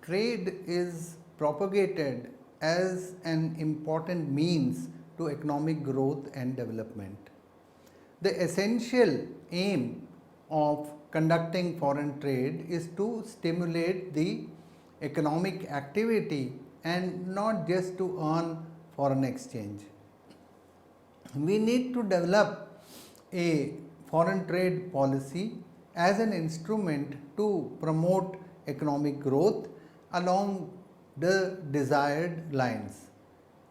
Trade is propagated as an important means to economic growth and development. The essential aim of conducting foreign trade is to stimulate the economic activity and not just to earn foreign exchange. We need to develop a foreign trade policy as an instrument to promote economic growth along the desired lines.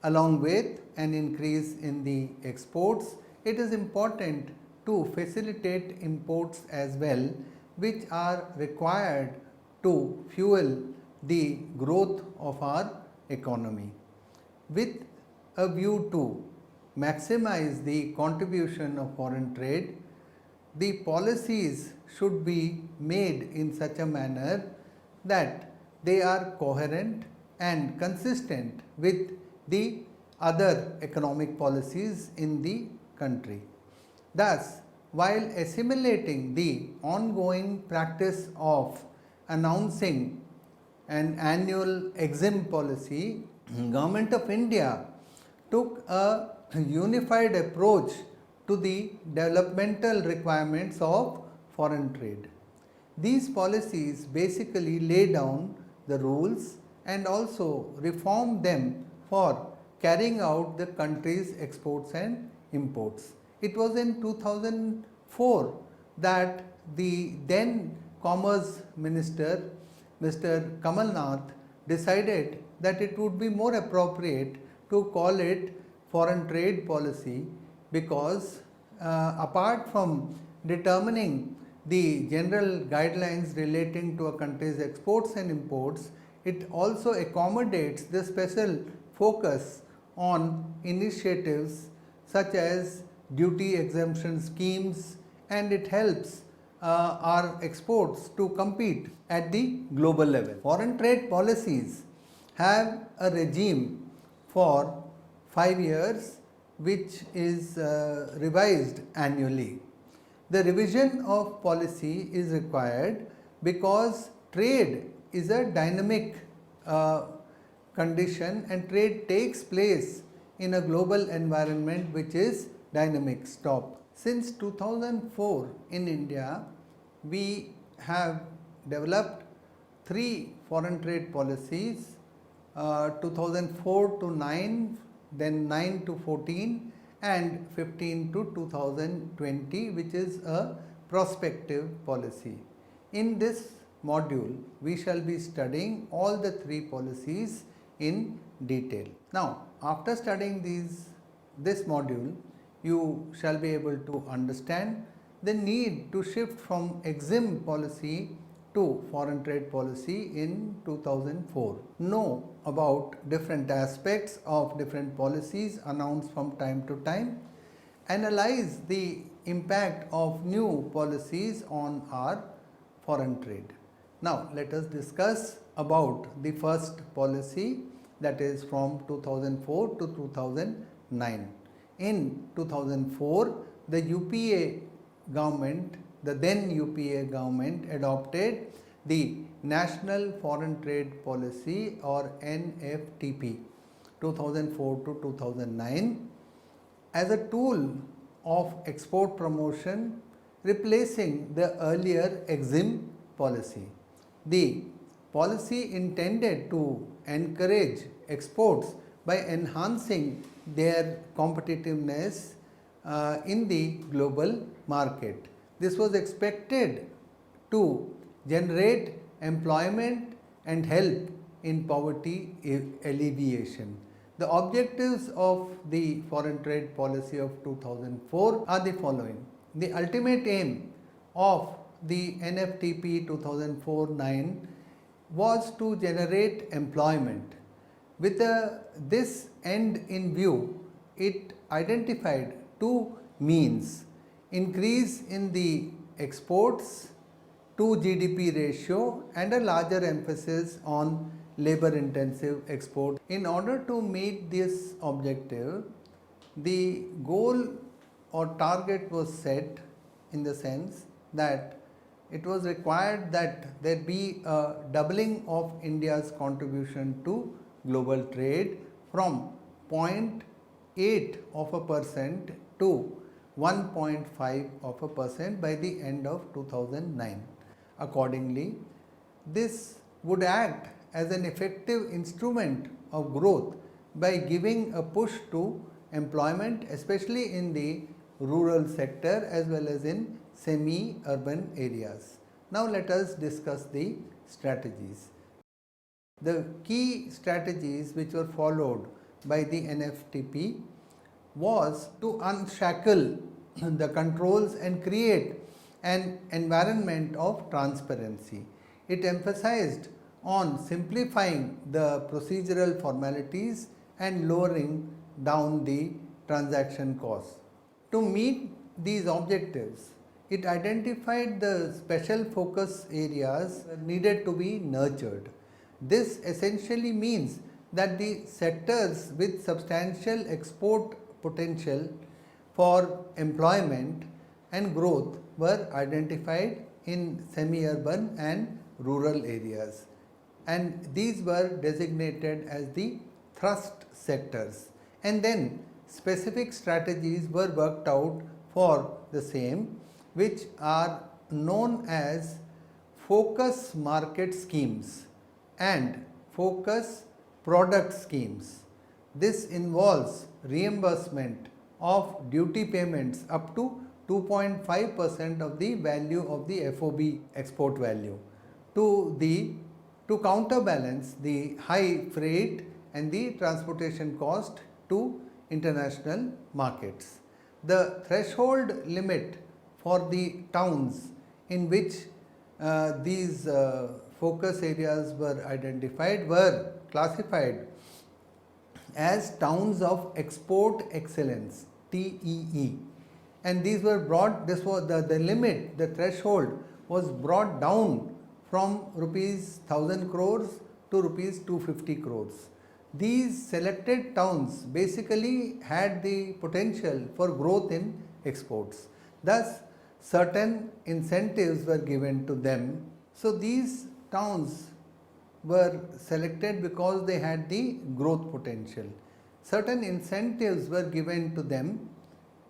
Along with an increase in the exports, it is important to facilitate imports as well, which are required to fuel the growth of our economy. With a view to maximize the contribution of foreign trade, the policies should be made in such a manner that they are coherent and consistent with the other economic policies in the country. Thus, while assimilating the ongoing practice of announcing an annual EXIM policy, Government of India took a unified approach to the developmental requirements of foreign trade. These policies basically lay down the rules and also reform them for carrying out the country's exports and imports. It was in 2004 that the then Commerce Minister Mr. Kamal Nath decided that it would be more appropriate to call it foreign trade policy because apart from determining the general guidelines relating to a country's exports and imports, it also accommodates the special focus on initiatives such as duty exemption schemes, and it helps our exports to compete at the global level. Foreign trade policies have a regime for 5 years which is revised annually. The revision of policy is required because trade is a dynamic condition and trade takes place in a global environment which is dynamic. Since 2004 in India, we have developed 3 foreign trade policies, 2004 to 9, then 9 to 14 and 15 to 2020, which is a prospective policy. In this module, we shall be studying all the 3 policies in detail. Now, after studying this module, you shall be able to understand the need to shift from EXIM policy to foreign trade policy in 2004. Know about different aspects of different policies announced from time to time. Analyze the impact of new policies on our foreign trade. Now, let us discuss about the first policy, that is from 2004 to 2009. In 2004, the UPA government, the then UPA government adopted the National Foreign Trade Policy or NFTP 2004 to 2009 as a tool of export promotion, replacing the earlier EXIM policy. The policy intended to encourage exports by enhancing their competitiveness in the global market. This was expected to generate employment and help in poverty alleviation. The objectives of the foreign trade policy of 2004 are the following. The ultimate aim of the NFTP 2004-9 was to generate employment. With this end in view, it identified 2 means: increase in the exports to GDP ratio and a larger emphasis on labor intensive export. In order to meet this objective, the goal or target was set in the sense that it was required that there be a doubling of India's contribution to global trade from 0.8% to 1.5% by the end of 2009. Accordingly, this would act as an effective instrument of growth by giving a push to employment, especially in the rural sector as well as in semi-urban areas. Now let us discuss the strategies. The key strategies which were followed by the NFTP was to unshackle the controls and create an environment of transparency. It emphasized on simplifying the procedural formalities and lowering down the transaction costs. To meet these objectives, it identified the special focus areas needed to be nurtured. This essentially means that the sectors with substantial export potential for employment and growth were identified in semi-urban and rural areas, and these were designated as the thrust sectors, and then specific strategies were worked out for the same, which are known as focus market schemes and focus product schemes. This involves reimbursement of duty payments up to 2.5% of the value of the FOB export value to counterbalance the high freight and the transportation cost to international markets. The threshold limit for the towns in which these focus areas were identified were classified as towns of export excellence, TEE, and these were brought, this was the limit, the threshold was brought down from rupees 1000 crores to rupees 250 crores. These selected towns basically had the potential for growth in exports. Thus, certain incentives were given to them. So, these towns were selected because they had the growth potential. Certain incentives were given to them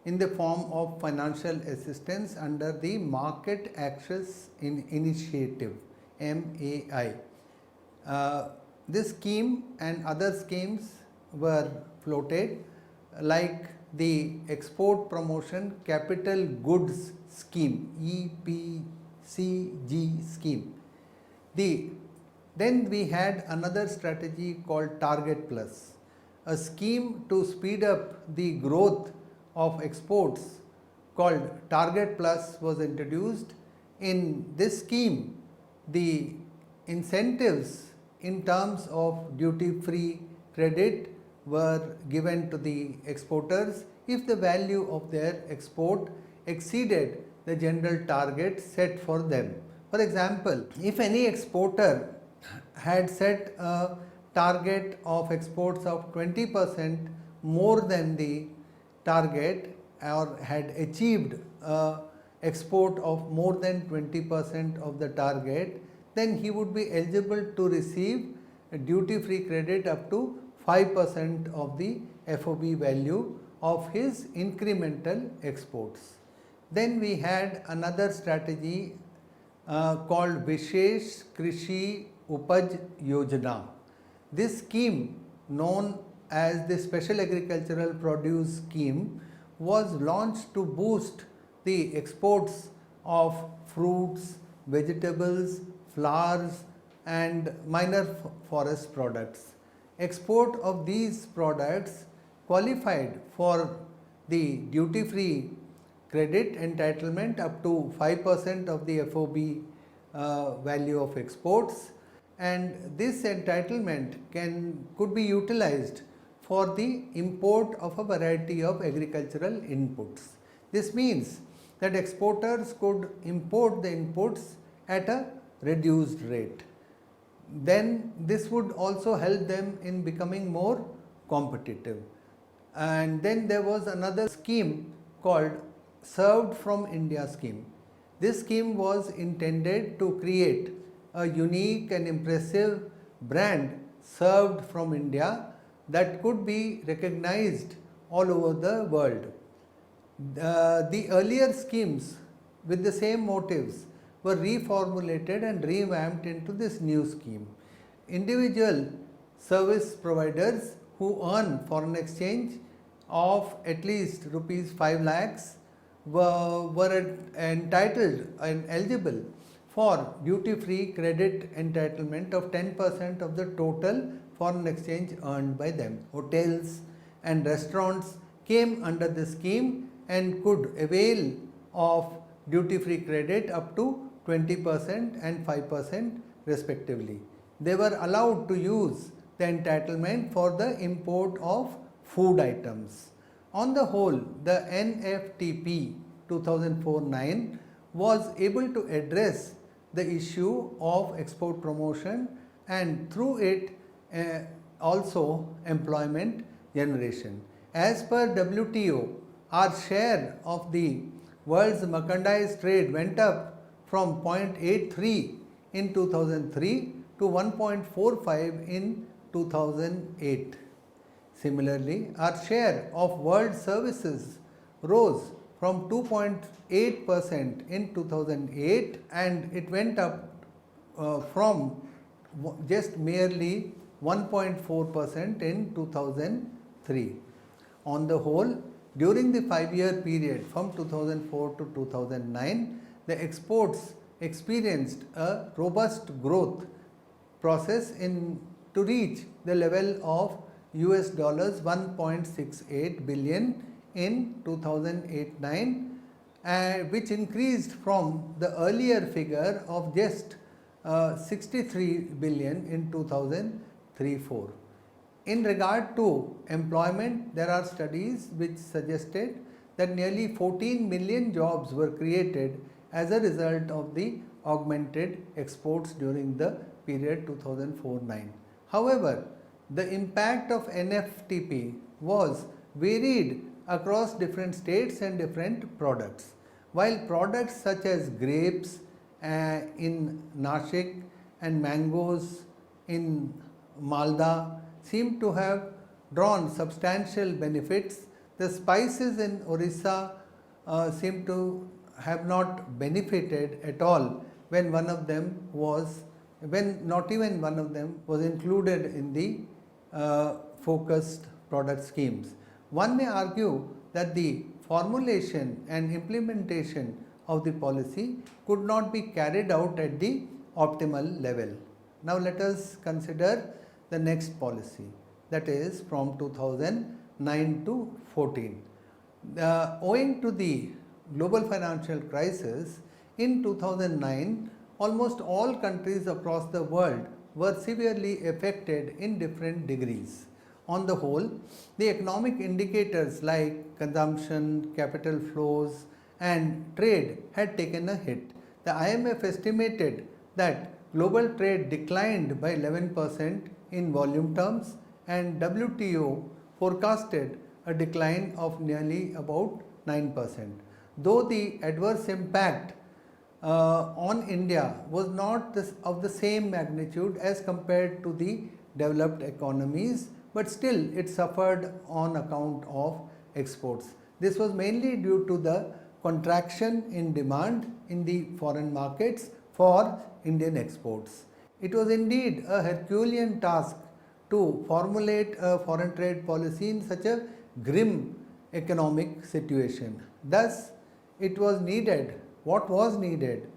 in the form of financial assistance under the Market Access Initiative, MAI. This scheme and other schemes were floated, like the Export Promotion Capital Goods Scheme, EPCG scheme. Then we had another strategy called Target Plus, a scheme to speed up the growth of exports called Target Plus was introduced. In this scheme, the incentives in terms of duty-free credit were given to the exporters if the value of their export exceeded the general target set for them. For example, if any exporter had set a target of exports of 20% more than the target, or had achieved a export of more than 20% of the target, then he would be eligible to receive a duty-free credit up to 5% of the FOB value of his incremental exports. Then we had another strategy called Vishesh Krishi Upaj Yojana. This scheme, known as the Special Agricultural Produce Scheme, was launched to boost the exports of fruits, vegetables, flowers and minor forest products. Export of these products qualified for the duty-free credit entitlement up to 5% of the FOB value of exports, and this entitlement could be utilized for the import of a variety of agricultural inputs. This means that exporters could import the inputs at a reduced rate. Then this would also help them in becoming more competitive. And then there was another scheme called Served from India scheme. This scheme was intended to create a unique and impressive brand served from India that could be recognized all over the world. The earlier schemes with the same motives were reformulated and revamped into this new scheme. Individual service providers who earn foreign exchange of at least rupees 5 lakhs were entitled and eligible for duty free credit entitlement of 10% of the total foreign exchange earned by them. Hotels and restaurants came under this scheme and could avail of duty free credit up to 20% and 5% respectively. They were allowed to use the entitlement for the import of food items. On the whole, the NFTP 2004-9 was able to address the issue of export promotion and through it also employment generation. As per WTO, our share of the world's merchandise trade went up from 0.83 in 2003 to 1.45 in 2008. Similarly, our share of world services rose from 2.8% in 2008 and it went up from just merely 1.4% in 2003. On the whole, during the 5-year period from 2004 to 2009, the exports experienced a robust growth process to reach the level of US dollars 1.68 billion in 2008-9, which increased from the earlier figure of just 63 billion in 2003-4. In regard to employment, there are studies which suggested that nearly 14 million jobs were created as a result of the augmented exports during the period 2004-9. However, the impact of NFTP was varied across different states and different products. While products such as grapes in Nashik and mangoes in Malda seem to have drawn substantial benefits, the spices in Orissa seem to have not benefited at all when not even one of them was included in the focused product schemes. One may argue that the formulation and implementation of the policy could not be carried out at the optimal level. Now let us consider the next policy, that is from 2009 to 14. Owing to the global financial crisis in 2009, almost all countries across the world were severely affected in different degrees. On the whole, the economic indicators like consumption, capital flows and trade had taken a hit. The IMF estimated that global trade declined by 11% in volume terms and WTO forecasted a decline of nearly about 9%. Though the adverse impact on India was not of the same magnitude as compared to the developed economies, but still it suffered on account of exports. This was mainly due to the contraction in demand in the foreign markets for Indian exports. It was indeed a Herculean task to formulate a foreign trade policy in such a grim economic situation. Thus, what was needed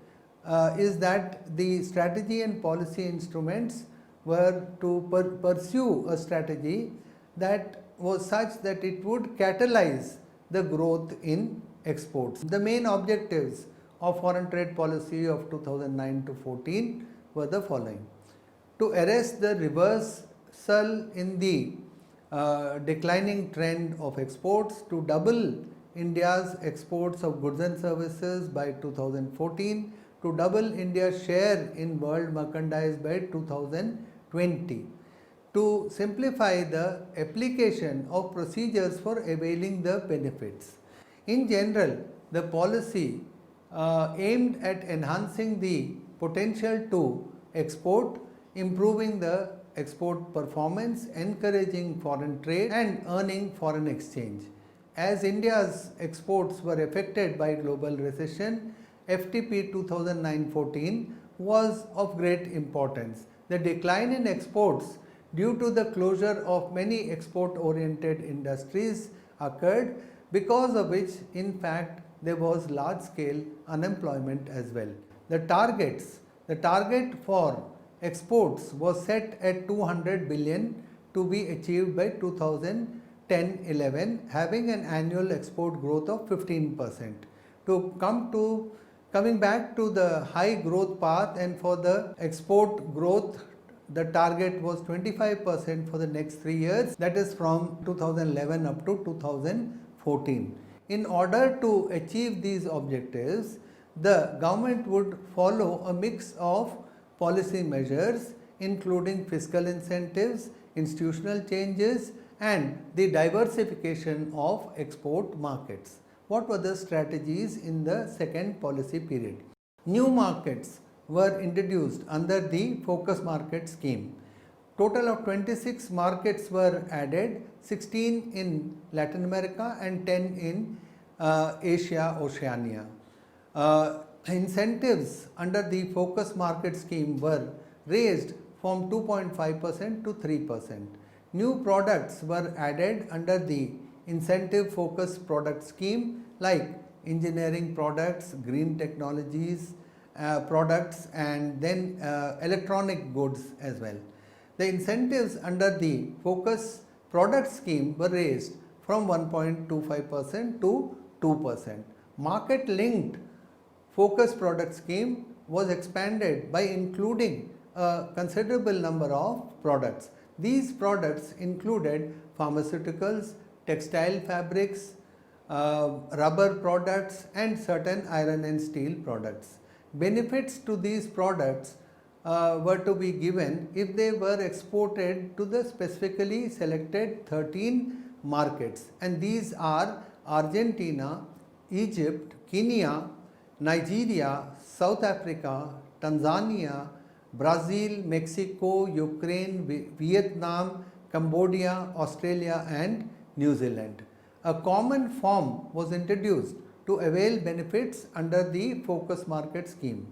is that the strategy and policy instruments were to pursue a strategy that was such that it would catalyze the growth in exports. The main objectives of foreign trade policy of 2009 to 14 were the following: to arrest the reversal in the declining trend of exports, to double India's exports of goods and services by 2014, to double India's share in world merchandise by 2020, to simplify the application of procedures for availing the benefits. In general, the policy aimed at enhancing the potential to export, improving the export performance, encouraging foreign trade and earning foreign exchange. As India's exports were affected by global recession, FTP 2009-14 was of great importance. The decline in exports due to the closure of many export-oriented industries occurred, because of which in fact there was large-scale unemployment as well. The target for exports was set at 200 billion to be achieved by 2010-11, having an annual export growth of 15%. Coming back to the high growth path, and for the export growth, the target was 25% for the next 3 years, that is from 2011 up to 2014. In order to achieve these objectives, the government would follow a mix of policy measures including fiscal incentives, institutional changes and the diversification of export markets. What were the strategies in the second policy period? New markets were introduced under the focus market scheme. Total of 26 markets were added, 16 in Latin America and 10 in Asia, Oceania. Incentives under the focus market scheme were raised from 2.5% to 3%. New products were added under the incentive focus product scheme like engineering products, green technologies products and then electronic goods as well. The incentives under the focus product scheme were raised from 1.25% to 2%. Market linked focus product scheme was expanded by including a considerable number of products. These products included pharmaceuticals, textile fabrics, rubber products and certain iron and steel products. Benefits to these products were to be given if they were exported to the specifically selected 13 markets, and these are Argentina, Egypt, Kenya, Nigeria, South Africa, Tanzania, Brazil, Mexico, Ukraine, Vietnam, Cambodia, Australia and New Zealand. A common form was introduced to avail benefits under the focus market scheme,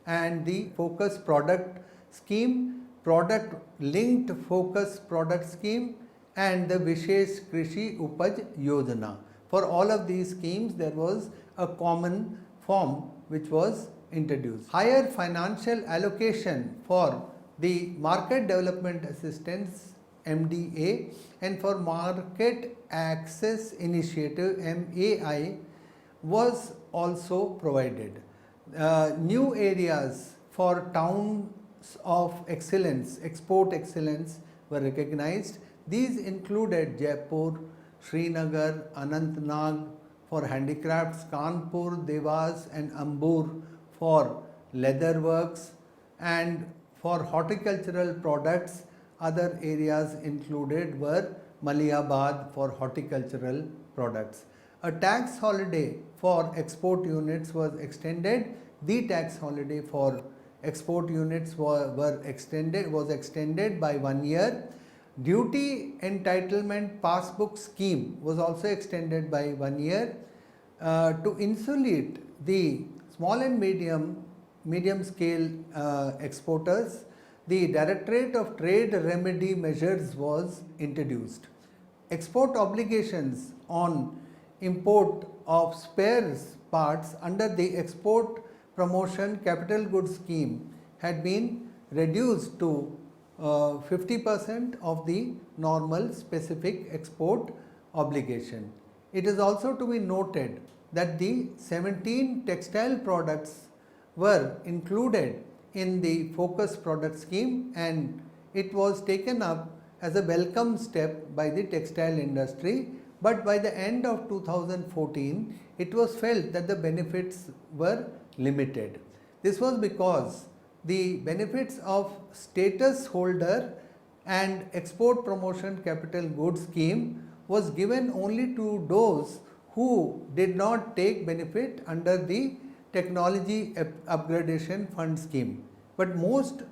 and the focus product scheme, product linked focus product scheme and the Vishesh Krishi Upaj Yojana. For all of these schemes there was a common form which was introduced. Higher financial allocation for the Market Development Assistance MDA and for Market Access Initiative MAI was also provided. New areas for towns of excellence, export excellence were recognized. These included Jaipur, Srinagar, Anantnag for handicrafts, Kanpur, Devas and Ambur for leather works, and for horticultural products other areas included were Malihabad for horticultural products. A tax holiday for export units was extended. The tax holiday for export units was extended by 1 year. Duty entitlement passbook scheme was also extended by 1 year. To insulate the small and medium scale exporters, the Directorate of Trade Remedy Measures was introduced. Export obligations on import of spares parts under the Export Promotion Capital Goods Scheme had been reduced to 50% of the normal specific export obligation. It is also to be noted that the 17 textile products were included in the focus product scheme, and it was taken up as a welcome step by the textile industry, but by the end of 2014 it was felt that the benefits were limited. This was because the benefits of status holder and export promotion capital goods scheme was given only to those who did not take benefit under the Technology Upgradation Fund Scheme. But most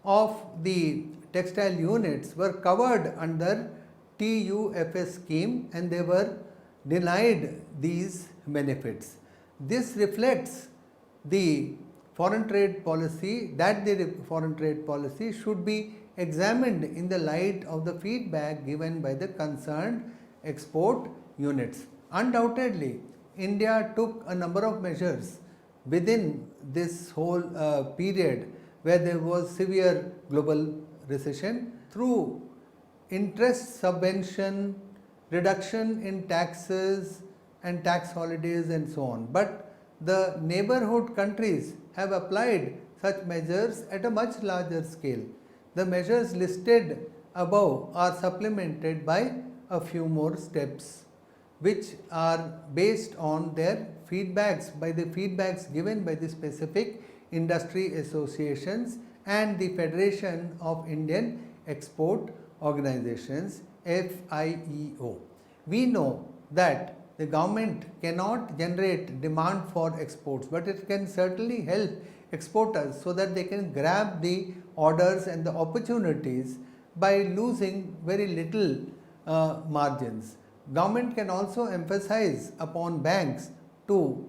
of the textile units were covered under TUFS scheme and they were denied these benefits. This reflects the foreign trade policy, that the foreign trade policy should be examined in the light of the feedback given by the concerned export units. Undoubtedly, India took a number of measures within this whole period where there was severe global recession through interest subvention, reduction in taxes and tax holidays and so on. But the neighborhood countries have applied such measures at a much larger scale. The measures listed above are supplemented by a few more steps which are based on their feedbacks, by the feedbacks given by the specific industry associations and the Federation of Indian Export Organizations, FIEO. We know that the government cannot generate demand for exports, but it can certainly help exporters so that they can grab the orders and the opportunities by losing very little margins. Government can also emphasize upon banks to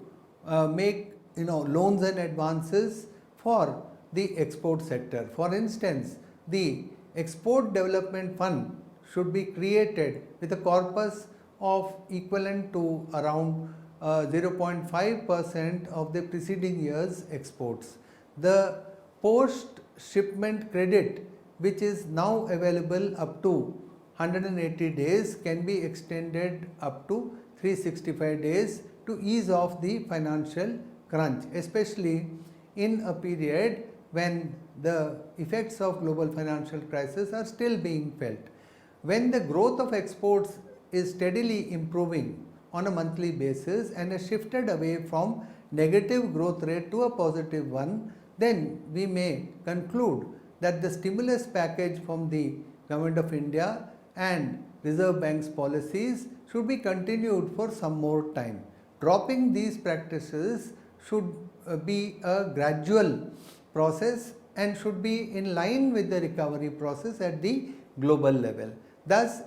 make loans and advances for the export sector. For instance, the Export Development Fund should be created with a corpus of equivalent to around 0.5% of the preceding year's exports. The post shipment credit, which is now available up to 180 days, can be extended up to 365 days to ease off the financial crunch, especially in a period when the effects of global financial crisis are still being felt. When the growth of exports is steadily improving on a monthly basis and has shifted away from negative growth rate to a positive one, then we may conclude that the stimulus package from the Government of India and Reserve Bank's policies should be continued for some more time. Dropping these practices should be a gradual process and should be in line with the recovery process at the global level. Thus,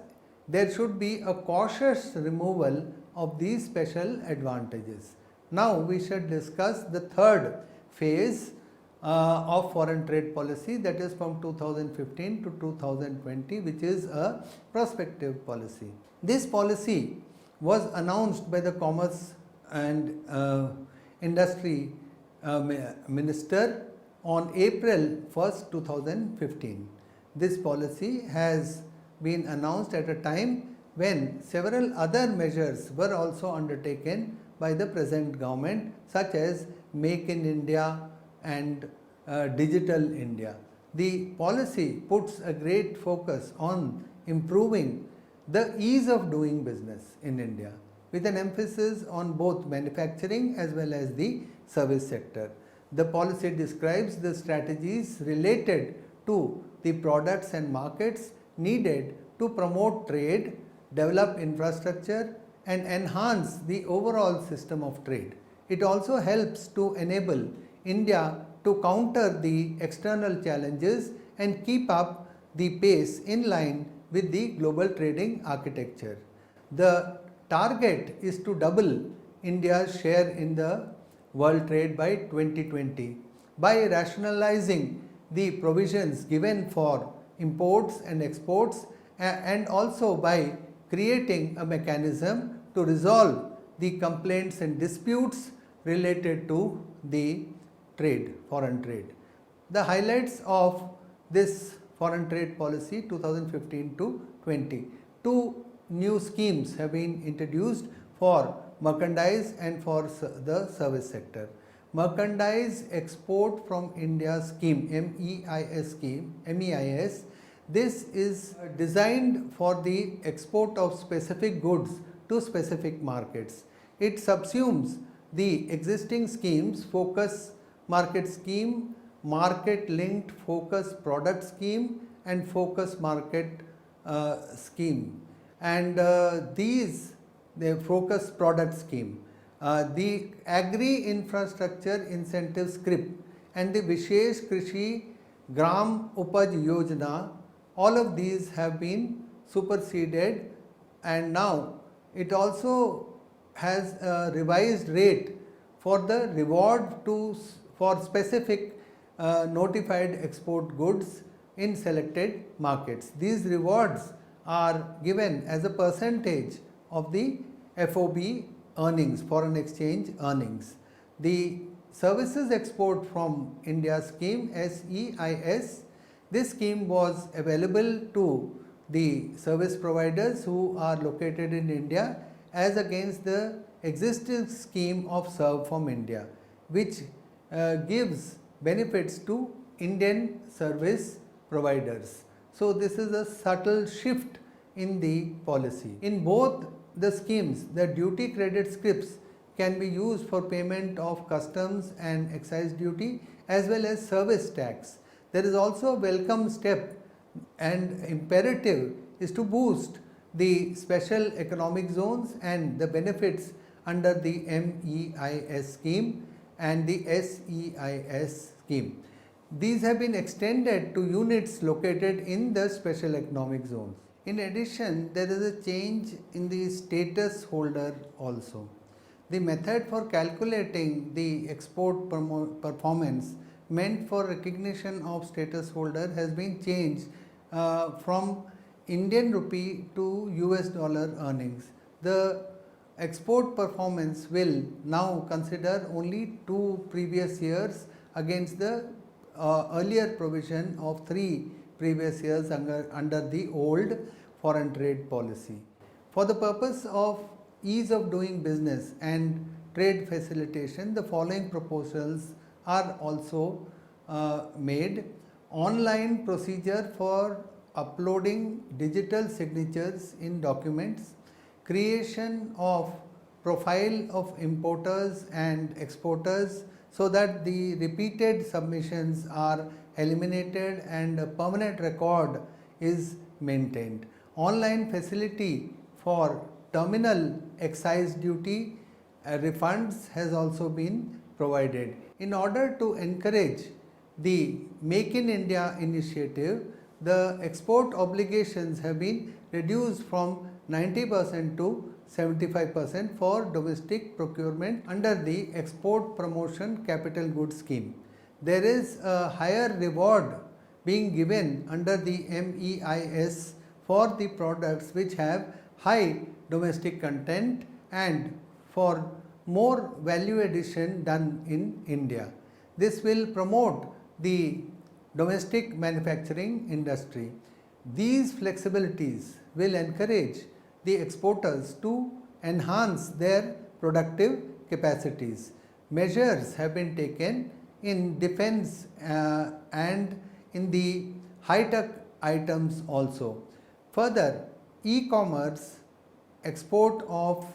there should be a cautious removal of these special advantages. Now, we should discuss the third phase of foreign trade policy, that is from 2015 to 2020, which is a prospective policy. This policy was announced by the Commerce and Industry Minister on April 1st, 2015. This policy has been announced at a time when several other measures were also undertaken by the present government, such as Make in India and Digital India. The policy puts a great focus on improving the ease of doing business in India, with an emphasis on both manufacturing as well as the service sector. The policy describes the strategies related to the products and markets needed to promote trade, develop infrastructure, and enhance the overall system of trade. It also helps to enable India to counter the external challenges and keep up the pace in line with the global trading architecture. The target is to double India's share in the world trade by 2020 by rationalizing the provisions given for imports and exports, and also by creating a mechanism to resolve the complaints and disputes related to the trade, foreign trade. The highlights of this foreign trade policy 2015 to 20. Two new schemes have been introduced for merchandise and for the service sector. Merchandise Export from India scheme, MEIS. This is designed for the export of specific goods to specific markets. It subsumes the existing schemes, Focus Market Scheme, Market Linked Focus Product Scheme, and Focus Market Scheme. And the Focus Product Scheme. the Agri Infrastructure Incentive Scrip and the Vishesh Krishi Gram Upaj Yojana, all of these have been superseded, and now it also has a revised rate for the reward for specific notified export goods in selected markets. These rewards are given as a percentage of the FOB earnings, foreign exchange earnings. The Services Export from India scheme, SEIS, this scheme was available to the service providers who are located in India as against the existing scheme of Serve from India, which gives benefits to Indian service providers. So, this is a subtle shift in the policy. In both the schemes, the duty credit scrips can be used for payment of customs and excise duty as well as service tax. There is also a welcome step and imperative is to boost the special economic zones and the benefits under the MEIS scheme and the SEIS scheme. These have been extended to units located in the special economic zones. In addition, there is a change in the status holder also. The method for calculating the export performance meant for recognition of status holder has been changed from Indian rupee to US dollar earnings. The export performance will now consider only 2 previous years against the earlier provision of 3 previous years under the old foreign trade policy. For the purpose of ease of doing business and trade facilitation, the following proposals are also made. Online procedure for uploading digital signatures in documents, creation of profile of importers and exporters so that the repeated submissions are eliminated and a permanent record is maintained. Online facility for terminal excise duty refunds has also been provided. In order to encourage the Make in India initiative, the export obligations have been reduced from 90% to 75% for domestic procurement under the Export Promotion Capital Goods Scheme. There is a higher reward being given under the MEIS for the products which have high domestic content and for more value addition done in India. This will promote the domestic manufacturing industry. These flexibilities will encourage the exporters to enhance their productive capacities. Measures have been taken in defense and in the high-tech items also. Further, e-commerce, export of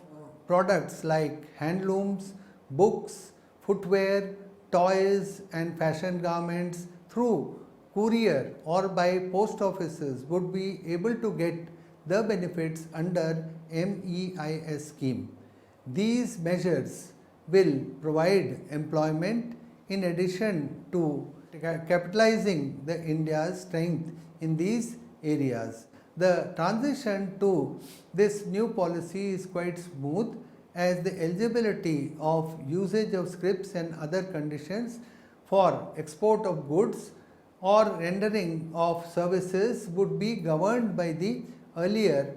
products like handlooms, books, footwear, toys and fashion garments through courier or by post offices would be able to get the benefits under MEIS scheme. These measures will provide employment in addition to capitalizing the India's strength in these areas. The transition to this new policy is quite smooth as the eligibility of usage of scrips and other conditions for export of goods or rendering of services would be governed by the earlier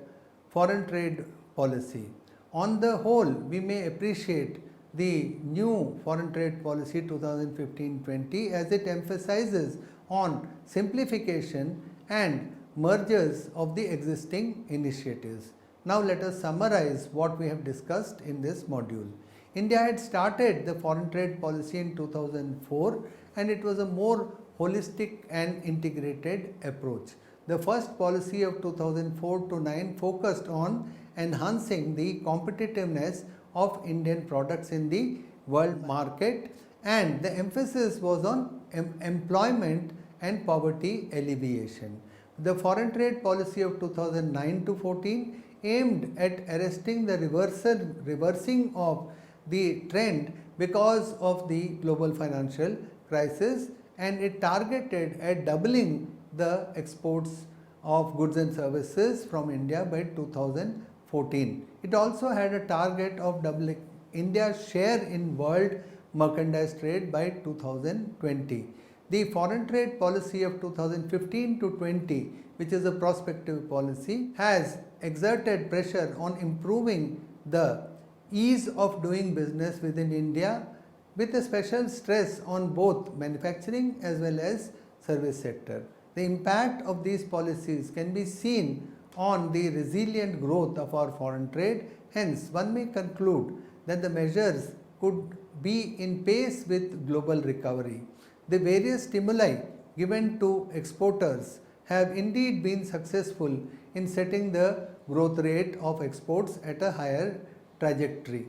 foreign trade policy. On the whole, we may appreciate the new foreign trade policy 2015-20 as it emphasizes on simplification and mergers of the existing initiatives. Now let us summarize what we have discussed in this module. India had started the foreign trade policy in 2004 and it was a more holistic and integrated approach. The first policy of 2004 to 9 focused on enhancing the competitiveness of Indian products in the world market, and the emphasis was on employment and poverty alleviation. The foreign trade policy of 2009 to 14 aimed at arresting the reversing of the trend because of the global financial crisis, and it targeted at doubling the exports of goods and services from India by 2014. It also had a target of doubling India's share in world merchandise trade by 2020. The foreign trade policy of 2015 to 20, which is a prospective policy, has exerted pressure on improving the ease of doing business within India, with a special stress on both manufacturing as well as service sector. The impact of these policies can be seen on the resilient growth of our foreign trade. Hence, one may conclude that the measures could be in pace with global recovery. The various stimuli given to exporters have indeed been successful in setting the growth rate of exports at a higher trajectory.